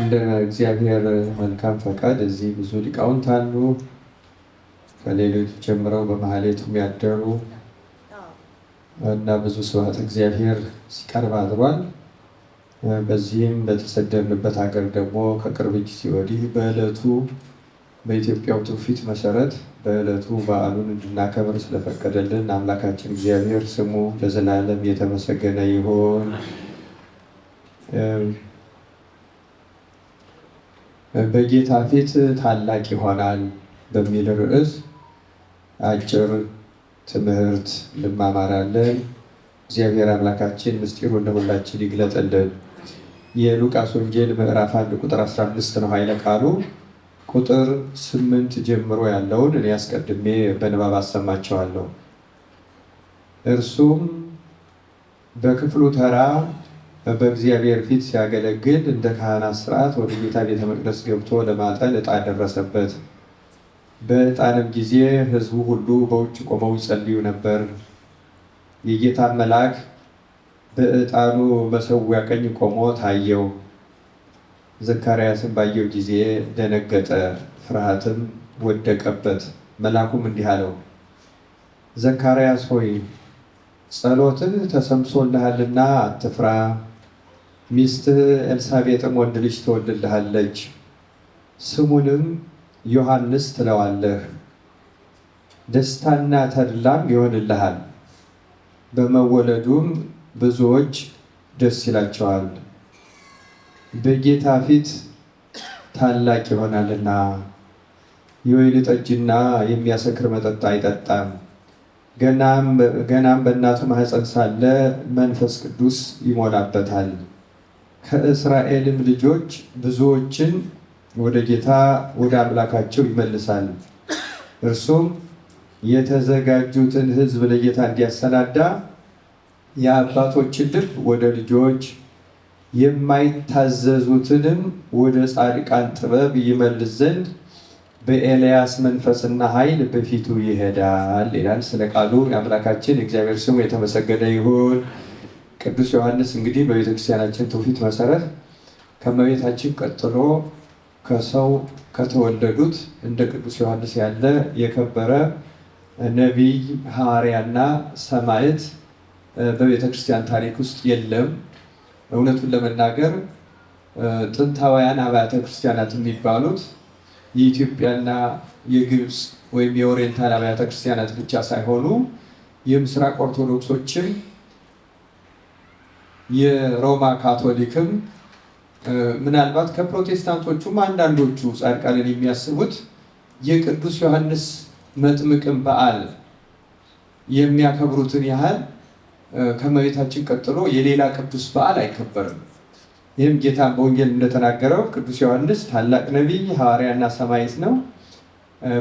እንደ እግዚአብሔር መልካም ፈቃድ እዚህ ብዙ ሊቃውንት አሉ። ከሌሎች ጀምረው በማህሌቱ የሚያደሩ እና ብዙ ስብሐተ እግዚአብሔር ሲቀርብ አድሯል። በዚህም በተሰደድንበት ሀገር ደግሞ ከቅርብ ጊዜ ወዲህ በዕለቱ በኢትዮጵያው ትውፊት መሰረት በዕለቱ በዓሉን እንድናከብር ስለፈቀደልን አምላካችን እግዚአብሔር ስሙ ለዘላለም የተመሰገነ ይሁን። በጌታ ፊት ታላቅ ይሆናል በሚል ርዕስ አጭር ትምህርት እንማማራለን። እግዚአብሔር አምላካችን ምስጢሩን ለሁላችን ይግለጥልን። የሉቃስ ወንጌል ምዕራፍ 1 ቁጥር 15 ነው ኃይለ ቃሉ። ቁጥር 8 ጀምሮ ያለውን እኔ አስቀድሜ በንባብ አሰማቸዋለሁ። እርሱም በክፍሉ ተራ በእግዚአብሔር ፊት ሲያገለግል እንደ ካህናት ሥርዓት ወደ ጌታ ቤተ መቅደስ ገብቶ ለማጠን ዕጣ ደረሰበት። በዕጣንም ጊዜ ሕዝቡ ሁሉ በውጭ ቆመው ይጸልዩ ነበር። የጌታ መልአክ በዕጣኑ መሠዊያ ቀኝ ቆሞ ታየው። ዘካርያስን ባየው ጊዜ ደነገጠ፣ ፍርሃትም ወደቀበት። መልአኩም እንዲህ አለው፣ ዘካርያስ ሆይ ጸሎትህ ተሰምቶልሃልና አትፍራ። ሚስትህ ኤልሳቤጥም ወንድ ልጅ ትወልድልሃለች፣ ስሙንም ዮሐንስ ትለዋለህ። ደስታና ተድላም ይሆንልሃል፣ በመወለዱም ብዙዎች ደስ ይላቸዋል። በጌታ ፊት ታላቅ ይሆናልና የወይን ጠጅና የሚያሰክር መጠጥ አይጠጣም። ገናም በእናቱ ማኅፀን ሳለ መንፈስ ቅዱስ ይሞላበታል። ከእስራኤልም ልጆች ብዙዎችን ወደ ጌታ ወደ አምላካቸው ይመልሳል። እርሱም የተዘጋጁትን ሕዝብ ለጌታ እንዲያሰናዳ የአባቶችን ልብ ወደ ልጆች የማይታዘዙትንም ወደ ጻድቃን ጥበብ ይመልስ ዘንድ በኤልያስ መንፈስና ኃይል በፊቱ ይሄዳል ይላል። ስለ ቃሉ የአምላካችን እግዚአብሔር ስሙ የተመሰገነ ይሁን። ቅዱስ ዮሐንስ እንግዲህ በቤተክርስቲያናችን ትውፊት መሰረት ከእመቤታችን ቀጥሎ ከሰው ከተወለዱት እንደ ቅዱስ ዮሐንስ ያለ የከበረ ነቢይ ሐዋርያና ሰማዕት በቤተክርስቲያን ታሪክ ውስጥ የለም። እውነቱን ለመናገር ጥንታውያን አብያተ ክርስቲያናት የሚባሉት የኢትዮጵያና የግብፅ ወይም የኦሪየንታል አብያተ ክርስቲያናት ብቻ ሳይሆኑ የምስራቅ ኦርቶዶክሶችም የሮማ ካቶሊክም ምናልባት ከፕሮቴስታንቶቹም አንዳንዶቹ ጻድቃንን የሚያስቡት የቅዱስ ዮሐንስ መጥምቅን በዓል የሚያከብሩትን ያህል ከእመቤታችን ቀጥሎ የሌላ ቅዱስ በዓል አይከበርም። ይህም ጌታ በወንጌል እንደተናገረው ቅዱስ ዮሐንስ ታላቅ ነቢይ ሐዋርያና ሰማዕት ነው።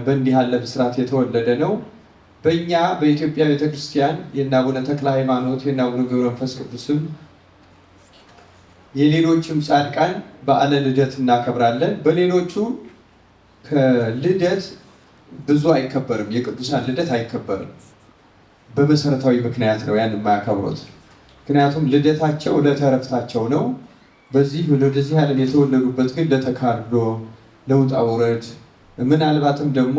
በእንዲህ ያለ ብስራት የተወለደ ነው። በእኛ በኢትዮጵያ ቤተክርስቲያን የእነ አቡነ ተክለ ሃይማኖት የእነ አቡነ ገብረ መንፈስ ቅዱስም የሌሎችም ጻድቃን በዓለ ልደት እናከብራለን። በሌሎቹ ከልደት ብዙ አይከበርም። የቅዱሳን ልደት አይከበርም። በመሰረታዊ ምክንያት ነው ያን የማያከብሩት። ምክንያቱም ልደታቸው ዕለተ ዕረፍታቸው ነው። በዚህ ወደዚህ ዓለም የተወለዱበት ግን ለተካድሎ ለውጣ ውረድ፣ ምናልባትም ደግሞ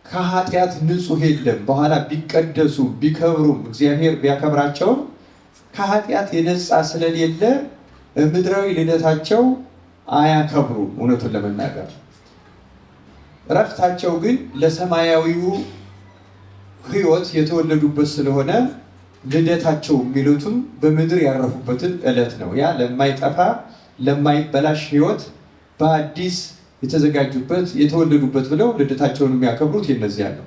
ከኃጢአት ንጹሕ የለም። በኋላ ቢቀደሱ ቢከብሩም እግዚአብሔር ቢያከብራቸውም ከኃጢአት የነጻ ስለሌለ ምድራዊ ልደታቸው አያከብሩም። እውነቱን ለመናገር ዕረፍታቸው ግን ለሰማያዊው ሕይወት የተወለዱበት ስለሆነ ልደታቸው የሚሉትም በምድር ያረፉበትን ዕለት ነው። ያ ለማይጠፋ ለማይበላሽ ሕይወት በአዲስ የተዘጋጁበት የተወለዱበት ብለው ልደታቸውን የሚያከብሩት የነዚያ ነው።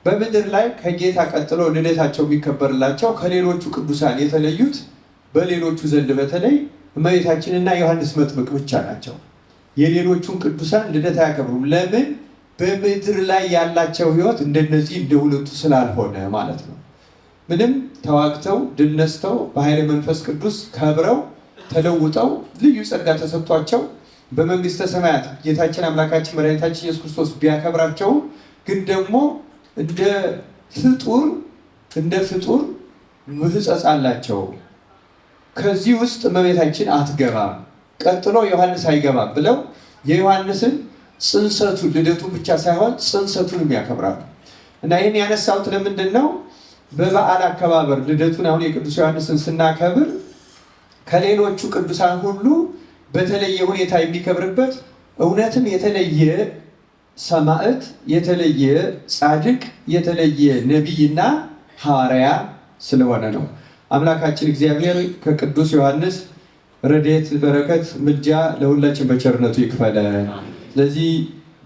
በምድር ላይ ከጌታ ቀጥሎ ልደታቸው የሚከበርላቸው ከሌሎቹ ቅዱሳን የተለዩት በሌሎቹ ዘንድ በተለይ እመቤታችንና ዮሐንስ መጥምቅ ብቻ ናቸው። የሌሎቹን ቅዱሳን ልደት አያከብሩም። ለምን? በምድር ላይ ያላቸው ሕይወት እንደነዚህ እንደ ሁለቱ ስላልሆነ ማለት ነው። ምንም ተዋግተው ድል ነስተው በኃይለ መንፈስ ቅዱስ ከብረው ተለውጠው ልዩ ጸጋ ተሰጥቷቸው በመንግስተ ሰማያት ጌታችን አምላካችን መድኃኒታችን ኢየሱስ ክርስቶስ ቢያከብራቸው ግን ደግሞ እንደ ፍጡር ሕጸጽ አላቸው። ከዚህ ውስጥ እመቤታችን አትገባም። ቀጥሎ ዮሐንስ አይገባም ብለው የዮሐንስን ጽንሰቱን ልደቱን ብቻ ሳይሆን ጽንሰቱንም ያከብራሉ። እና ይህን ያነሳሁት ለምንድን ነው? በበዓል አከባበር ልደቱን አሁን የቅዱስ ዮሐንስን ስናከብር ከሌሎቹ ቅዱሳን ሁሉ በተለየ ሁኔታ የሚከብርበት እውነትም የተለየ ሰማዕት፣ የተለየ ጻድቅ፣ የተለየ ነቢይና ሐዋርያ ስለሆነ ነው። አምላካችን እግዚአብሔር ከቅዱስ ዮሐንስ ረድኤት፣ በረከት፣ ምልጃ ለሁላችን በቸርነቱ ይክፈለን። ስለዚህ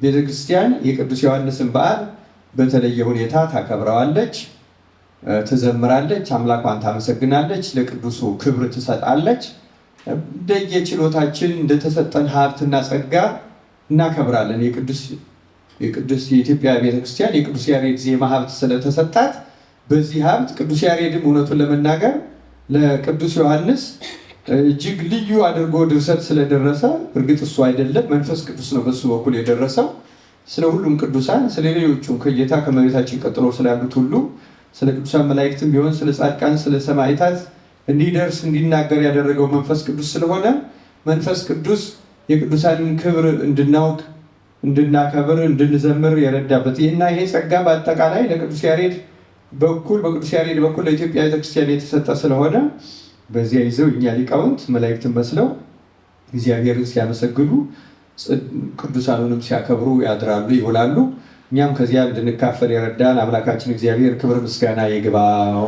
ቤተክርስቲያን የቅዱስ ዮሐንስን በዓል በተለየ ሁኔታ ታከብረዋለች፣ ትዘምራለች፣ አምላኳን ታመሰግናለች፣ ለቅዱሱ ክብር ትሰጣለች። እንደየችሎታችን እንደተሰጠን ሀብትና ጸጋ እናከብራለን። የቅዱስ የኢትዮጵያ ቤተክርስቲያን የቅዱስ ያሬድ ዜማ ሀብት ስለተሰጣት በዚህ ሀብት ቅዱስ ያሬድም እውነቱን ለመናገር ለቅዱስ ዮሐንስ እጅግ ልዩ አድርጎ ድርሰት ስለደረሰ፣ እርግጥ እሱ አይደለም መንፈስ ቅዱስ ነው በሱ በኩል የደረሰው። ስለ ሁሉም ቅዱሳን ስለ ሌሎቹም ከጌታ ከመቤታችን ቀጥሎ ስላሉት ሁሉ ስለ ቅዱሳን መላእክትም ቢሆን ስለ ጻድቃን ስለ ሰማዕታት እንዲደርስ እንዲናገር ያደረገው መንፈስ ቅዱስ ስለሆነ መንፈስ ቅዱስ የቅዱሳንን ክብር እንድናውቅ እንድናከብር እንድንዘምር የረዳበት ይህና ይሄ ጸጋ በአጠቃላይ ለቅዱስ ያሬድ በኩል በቅዱስ ያሬድ በኩል ለኢትዮጵያ ቤተክርስቲያን የተሰጠ ስለሆነ በዚያ ይዘው እኛ ሊቃውንት መላእክትን መስለው እግዚአብሔርን ሲያመሰግኑ ቅዱሳኑንም ሲያከብሩ ያድራሉ ይውላሉ። እኛም ከዚያ እንድንካፈል የረዳን አምላካችን እግዚአብሔር ክብር ምስጋና ይግባው።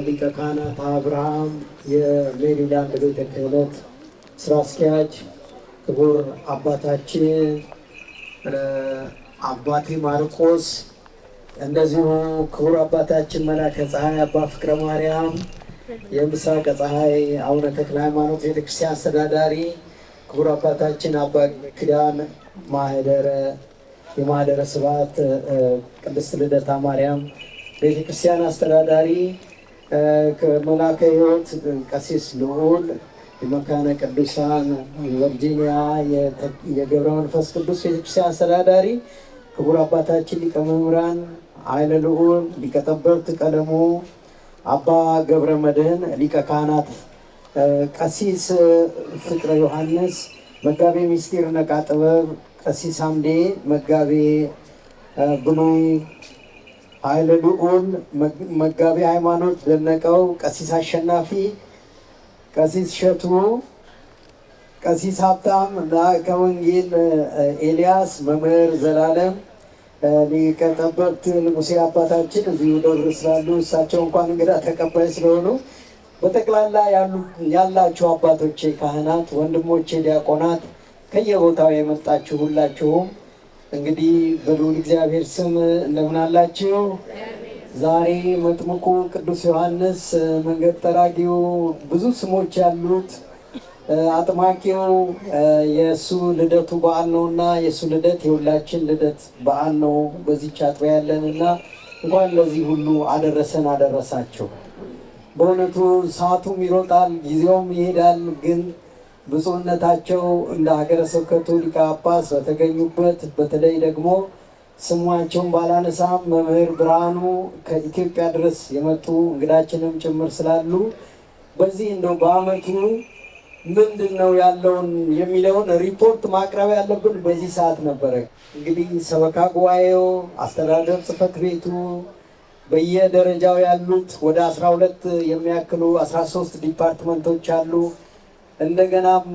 ሊቀ ካህናት አብርሃም የሜሪላንድ ቤተ ክህነት ስራ አስኪያጅ፣ ክቡር አባታችን አባቴ ማርቆስ፣ እንደዚሁ ክቡር አባታችን መላከ ፀሐይ አባ ፍቅረ ማርያም የምስራቀ ፀሐይ አቡነ ተክለ ሃይማኖት ቤተክርስቲያን አስተዳዳሪ፣ ክቡር አባታችን አባ ኪዳን የማህደረ ስብሐት ቅድስት ልደታ ማርያም ቤተክርስቲያን አስተዳዳሪ፣ ከመላከ ሕይወት ቀሲስ ልዑል የመካነ ቅዱሳን ቨርጂኒያ የገብረ መንፈስ ቅዱስ ቤተክርስቲያን አስተዳዳሪ፣ ክቡር አባታችን ሊቀ መምህራን ኃይለ ልዑል፣ ሊቀ ጠበብት ቀለሙ አባ ገብረ መድኅን፣ ሊቀ ካህናት ቀሲስ ፍቅረ ዮሐንስ፣ መጋቤ ምስጢር ነቃ ጥበብ ቀሲስ አምዴ፣ መጋቤ ብሉይ ኃይለ ልዑል፣ መጋቤ ሃይማኖት ደነቀው፣ ቀሲስ አሸናፊ፣ ቀሲስ ሸቱ፣ ቀሲስ ሀብታም እና ከወንጌል ኤልያስ፣ መምህር ዘላለም፣ ሊቀ ጠበብት ንጉሴ አባታችን እዚሁ ደብር ስላሉ እሳቸው እንኳን እንግዳ ተቀባይ ስለሆኑ በጠቅላላ ያላችሁ አባቶቼ ካህናት፣ ወንድሞቼ ዲያቆናት፣ ከየቦታው የመጣችሁ ሁላችሁም እንግዲህ በልዑል እግዚአብሔር ስም እንደምን አላችሁ? ዛሬ መጥምቁ ቅዱስ ዮሐንስ መንገድ ጠራጊው ብዙ ስሞች ያሉት አጥማቂው የእሱ ልደቱ በዓል ነውና የእሱ ልደት የሁላችን ልደት በዓል ነው። በዚህች አጥቢያ ያለንና እንኳን ለዚህ ሁሉ አደረሰን አደረሳቸው። በእውነቱ ሰዓቱም ይሮጣል፣ ጊዜውም ይሄዳል። ግን ብፁዕነታቸው እንደ ሀገረ ስብከቱ ሊቀ ጳጳስ በተገኙበት በተለይ ደግሞ ስሟቸውን ባላነሳም መምህር ብርሃኑ ከኢትዮጵያ ድረስ የመጡ እንግዳችንም ጭምር ስላሉ በዚህ እንደው በዓመቱ ምንድን ነው ያለውን የሚለውን ሪፖርት ማቅረብ ያለብን በዚህ ሰዓት ነበረ። እንግዲህ ሰበካ ጉባኤው፣ አስተዳደር ጽሕፈት ቤቱ፣ በየደረጃው ያሉት ወደ 12 የሚያክሉ 13 ዲፓርትመንቶች አሉ። እንደገናም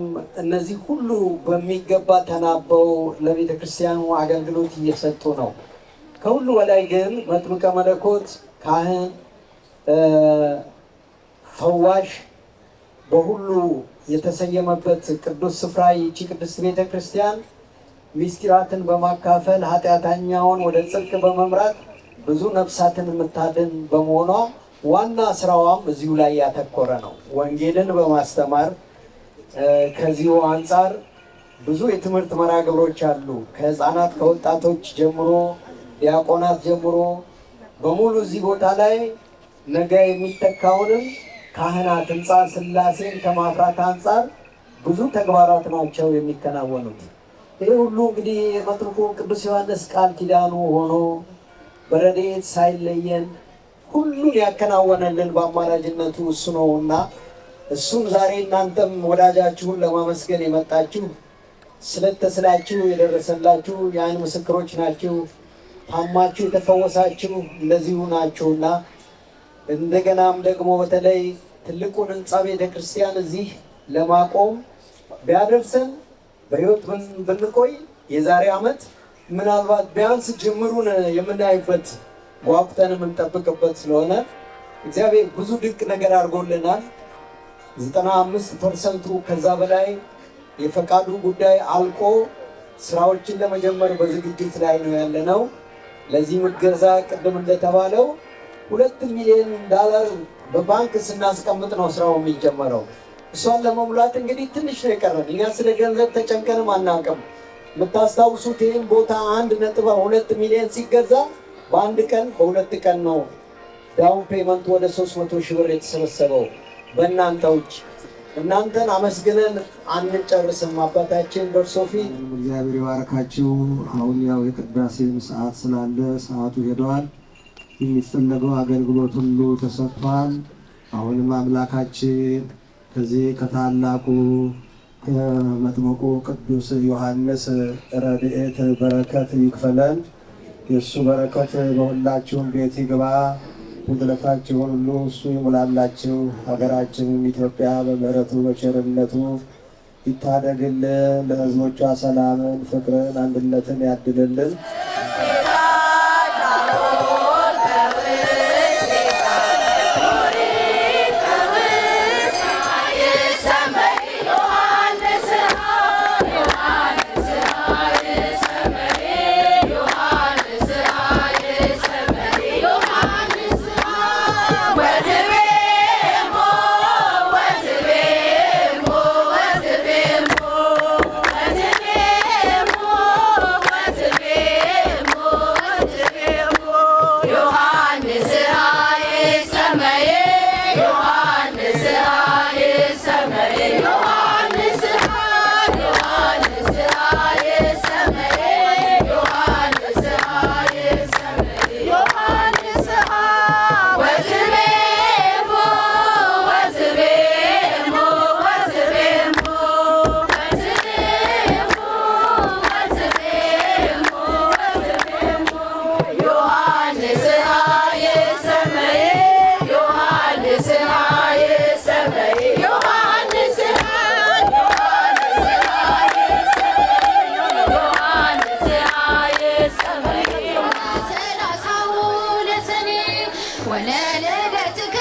እነዚህ ሁሉ በሚገባ ተናበው ለቤተ ክርስቲያኑ አገልግሎት እየሰጡ ነው። ከሁሉ በላይ ግን መጥምቀ መለኮት ካህን፣ ፈዋሽ በሁሉ የተሰየመበት ቅዱስ ስፍራ ይቺ ቅድስት ቤተ ክርስቲያን ምስጢራትን በማካፈል ኃጢአተኛውን ወደ ጽድቅ በመምራት ብዙ ነፍሳትን የምታድን በመሆኗ ዋና ስራዋም እዚሁ ላይ ያተኮረ ነው፣ ወንጌልን በማስተማር። ከዚሁ አንጻር ብዙ የትምህርት መርሃ ግብሮች አሉ። ከህፃናት ከወጣቶች ጀምሮ ዲያቆናት ጀምሮ በሙሉ እዚህ ቦታ ላይ ነገ የሚተካውንም ካህናት ሕንፃ ሥላሴን ከማፍራት አንጻር ብዙ ተግባራት ናቸው የሚከናወኑት። ይህ ሁሉ እንግዲህ የመጥምቁ ቅዱስ ዮሐንስ ቃል ኪዳኑ ሆኖ በረድኤት ሳይለየን ሁሉን ያከናወነልን በአማላጅነቱ እሱ ነውና እሱም ዛሬ እናንተም ወዳጃችሁን ለማመስገን የመጣችሁ ስለተስላችሁ የደረሰላችሁ የዓይን ምስክሮች ናችሁ። ታማችሁ የተፈወሳችሁ እንደዚሁ ናችሁና እንደገናም ደግሞ በተለይ ትልቁን ሕንፃ ቤተ ክርስቲያን እዚህ ለማቆም ቢያደርሰን በሕይወት ብንቆይ የዛሬ ዓመት ምናልባት ቢያንስ ጅምሩን የምናይበት ጓጉተን የምንጠብቅበት ስለሆነ እግዚአብሔር ብዙ ድንቅ ነገር አድርጎልናል። 95% ከዛ በላይ የፈቃዱ ጉዳይ አልቆ ስራዎችን ለመጀመር በዝግጅት ላይ ነው ያለነው። ለዚህ ምገዛ ቅድም እንደተባለው $2 ሚሊዮን በባንክ ስናስቀምጥ ነው ስራው የሚጀመረው። እሷን ለመሙላት እንግዲህ ትንሽ ነው የቀረን። እኛ ስለ ገንዘብ ተጨንቀንም አናውቅም። የምታስታውሱት ይህን ቦታ 1.2 ሚሊዮን ሲገዛ በአንድ ቀን በሁለት ቀን ነው ዳውን ፔመንት ወደ 300 ሺህ ብር የተሰበሰበው በእናንተ ውጭ። እናንተን አመስግነን አንጨርስም። አባታችን በእርሶ ፊት እግዚአብሔር ይባርካችሁ። አሁን ያው የቅዳሴም ሰዓት ስላለ ሰዓቱ ሄደዋል። የሚፈለገው አገልግሎት ሁሉ ተሰጥቷል። አሁንም አምላካችን ከዚህ ከታላቁ ከመጥምቁ ቅዱስ ዮሐንስ ረድኤት በረከት ይክፈለን። የእሱ በረከት በሁላችሁም ቤት ይግባ። ጉድለታችሁን ሁሉ እሱ ይሙላላችሁ። ሀገራችንን ኢትዮጵያ በምሕረቱ በቸርነቱ ይታደግልን። ለሕዝቦቿ ሰላምን፣ ፍቅርን፣ አንድነትን ያድልልን። وليلتك